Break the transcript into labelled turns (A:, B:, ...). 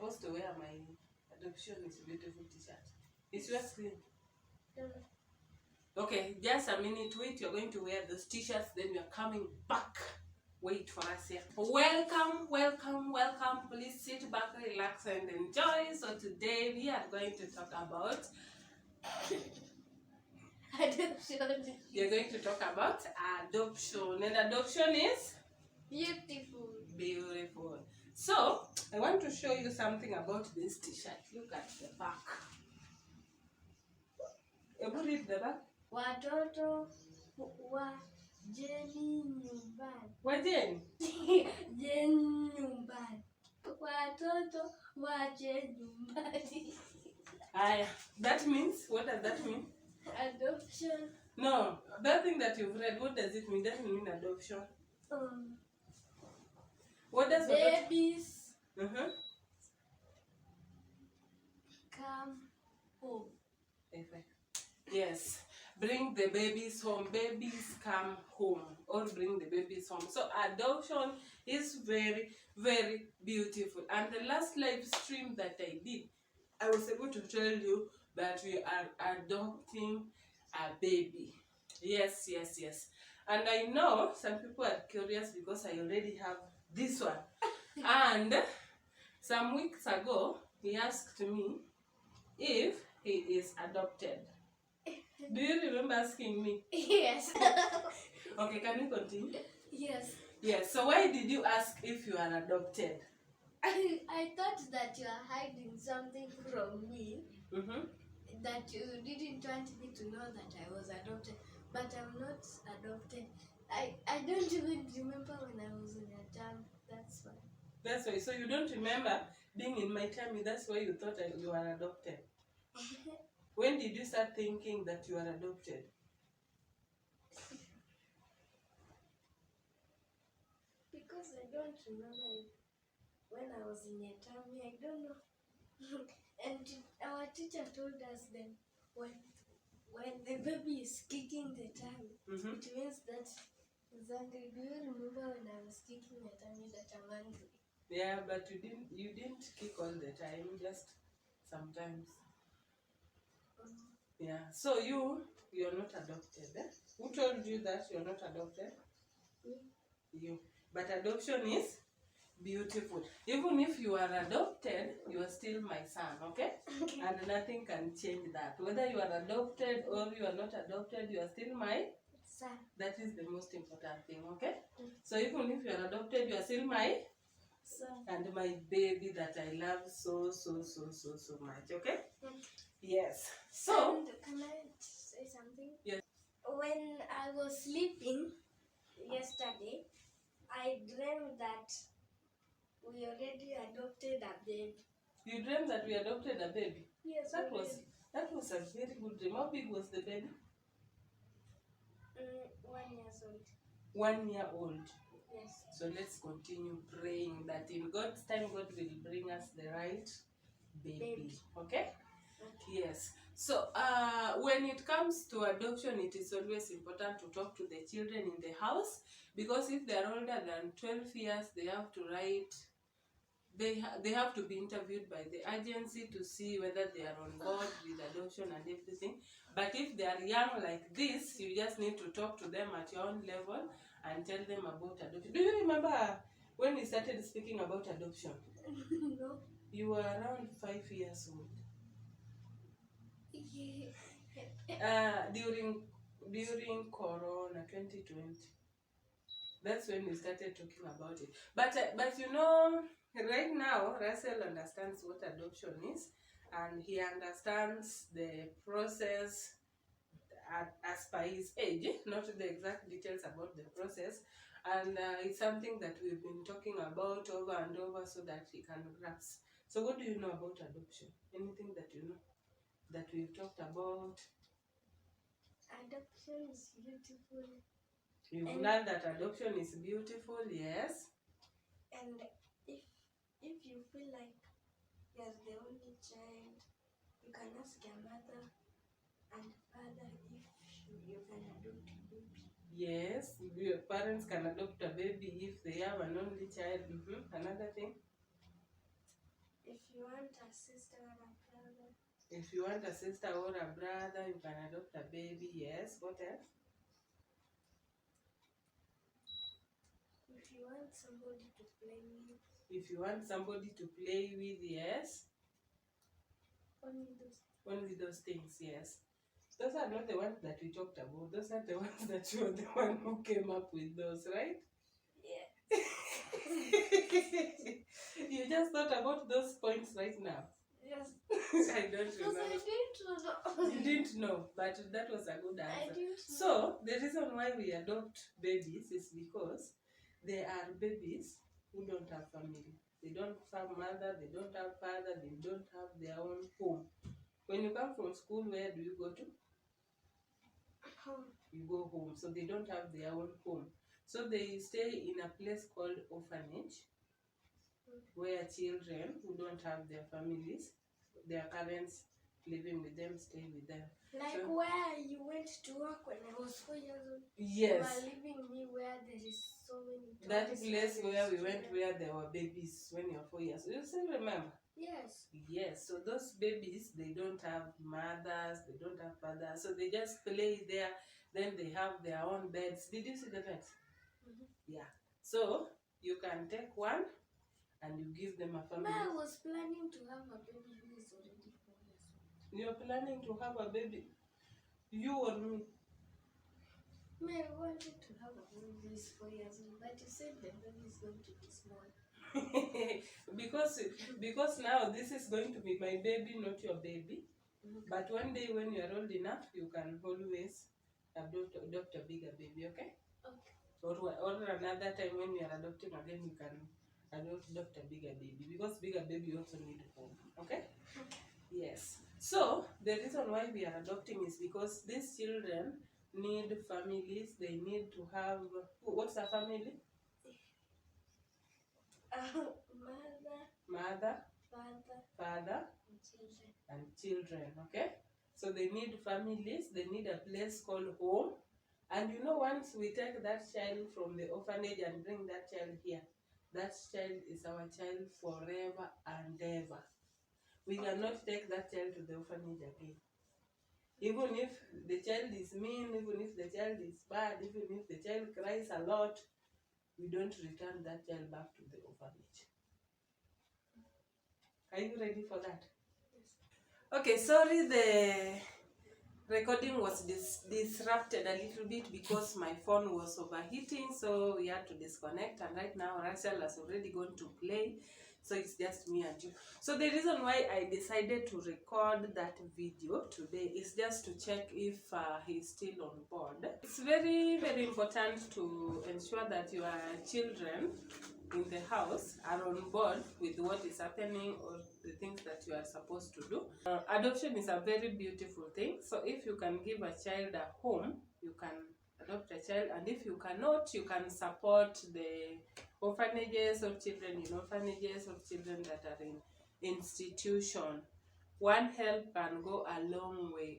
A: supposed to wear my adoption is beautiful t-shirt. Is yours clean? Okay, just a minute. Wait, you're going to wear those t-shirts, then you're coming back. Wait for us here. Welcome, welcome, welcome. Please sit back, relax, and enjoy. So today we are going to talk about
B: adoption.
A: You're going to talk about adoption, and adoption is
B: Beautiful.
A: beautiful. So I want to show you something about this t-shirt. Look at the back. Read the back.
B: Watoto wajeni nyumbani.
A: Wajeni?
B: Jeni nyumbani. Watoto wajeni nyumbani.
A: That means, what does that mean?
B: Adoption.
A: No, that thing that you've read, what does it mean? Doesn't mean adoption. What does
B: babies
A: come
B: home.
A: Yes, bring the babies home. Babies come home, or bring the babies home. So adoption is very, very beautiful. And the last live stream that I did, I was able to tell you that we are adopting a baby. Yes, yes, yes. And I know some people are curious because I already have this one. And some weeks ago, he asked me if he is adopted. Do you remember asking me?
B: Yes.
A: Okay, can you continue?
B: Yes.
A: Yes, so why did you ask if you are adopted?
B: I thought that you are hiding something from me. That you didn't want me to know that I was adopted. But I'm not adopted. I don't even remember when I was in your term. That's why.
A: That's why. So you don't remember being in my tummy. That's why you thought you were adopted. When did you start thinking that you are adopted?
B: Because I don't remember when I was in your tummy. I don't know. And our teacher told us then when the baby is kicking the tummy, it means that exactly. Do you remember when I was kicking the tummy that I'm angry?
A: Yeah, but you didn't kick all the time, just sometimes. Yeah. So you're not adopted. Eh? Who told you that you're not adopted? You. But adoption is beautiful. Even if you are adopted, you are still my son, okay? And nothing can change that. Whether you are adopted or you are not adopted, you are still my
B: son.
A: That is the most important thing, okay? So even if you are adopted, you are still my
B: son
A: and my baby that I love so much, okay? Yes. So
B: and can I say something?
A: Yes.
B: When I was sleeping yesterday, I dreamed that we already adopted a baby.
A: You dreamed that we adopted a baby?
B: Yes.
A: That was a very good dream. How big was the baby?
B: 1 year old.
A: 1 year old.
B: Yes.
A: So let's continue praying that in God's time, God will bring us the right baby. Okay? Yes. So when it comes to adoption, it is always important to talk to the children in the house, because if they are older than 12 years, they have to write. They have to be interviewed by the agency to see whether they are on board with adoption and everything. But if they are young like this, you just need to talk to them at your own level and tell them about adoption. Do you remember when we started speaking about adoption?
B: No.
A: You were around 5 years old. During Corona 2020. That's when we started talking about it. But you know, right now Russell understands what adoption is, and he understands the process as per his age, not the exact details about the process. And it's something that we've been talking about over and over so that he can grasp. So what do you know about adoption? Anything that you know that we've talked about?
B: Adoption is beautiful.
A: You've learned that adoption is beautiful, yes.
B: And if you feel like you're the only child, you can ask your mother and father if you can adopt a baby.
A: Yes, your parents can adopt a baby if they have an only child. Another thing?
B: If you want a sister or a brother.
A: If you want a sister or a brother, you can adopt a baby. Yes. What else?
B: If you want somebody to play with.
A: If you want somebody to play with, yes.
B: Only
A: those things, yes. Those are not the ones that we talked about. Those are the ones that you are the one who came up with those, right?
B: Yeah.
A: You just thought about those points right now.
B: Yes.
A: I don't
B: Because
A: remember.
B: I didn't know.
A: You didn't know, but that was a good
B: I
A: answer.
B: didn't know.
A: So, the reason why we adopt babies is because they are babies who don't have family. They don't have mother, they don't have father, they don't have their own home. When you come from school, where do you go to?
B: Home.
A: You go home. So they don't have their own home. So they stay in a place called orphanage, where children who don't have their families, their parents living with them, stay with them.
B: Like
A: So,
B: where you went to work when I was 4 years old.
A: yes.
B: You are leaving me where there is so many
A: That
B: toys,
A: place
B: there
A: where
B: is
A: we went,
B: children.
A: where there were babies when you were 4 years. You still remember?
B: Yes.
A: Yes. So those babies, they don't have mothers, they don't have fathers. So they just play there. Then they have their own beds. Did you see the beds? Yeah. So you can take one and you give them a family.
B: I was planning to have a baby who is already 4 years old.
A: You're planning to have a baby? You or me?
B: I wanted to have a baby who is 4 years old, but you said the baby is going to be small.
A: because now this is going to be my baby, not your baby. But one day when you are old enough, you can always adopt a bigger baby, okay?
B: Okay.
A: Or another time when you are adopting again, you can adopt a bigger baby, because bigger baby also need home, okay? Yes. So the reason why we are adopting is because these children need families. They need to have, what's a family? Mother, father, and children, okay? So they need families, they need a place called home. And you know, once we take that child from the orphanage and bring that child here, that child is our child forever and ever. We cannot take that child to the orphanage again. Even if the child is mean, even if the child is bad, even if the child cries a lot, we don't return that child back to the orphanage. Are you ready for that? Yes. Okay, sorry, the recording was disrupted a little bit because my phone was overheating, so we had to disconnect. And right now, Rachel has already gone to play, so it's just me and you. So the reason why I decided to record that video today is just to check if he's still on board. It's very, very important to ensure that your children in the house are on board with what is happening or the things that you are supposed to do. Adoption is a very beautiful thing. So if you can give a child a home, you can adopt a child. And if you cannot, you can support the orphanages or children in orphanages or children that are in institution. One help can go a long way.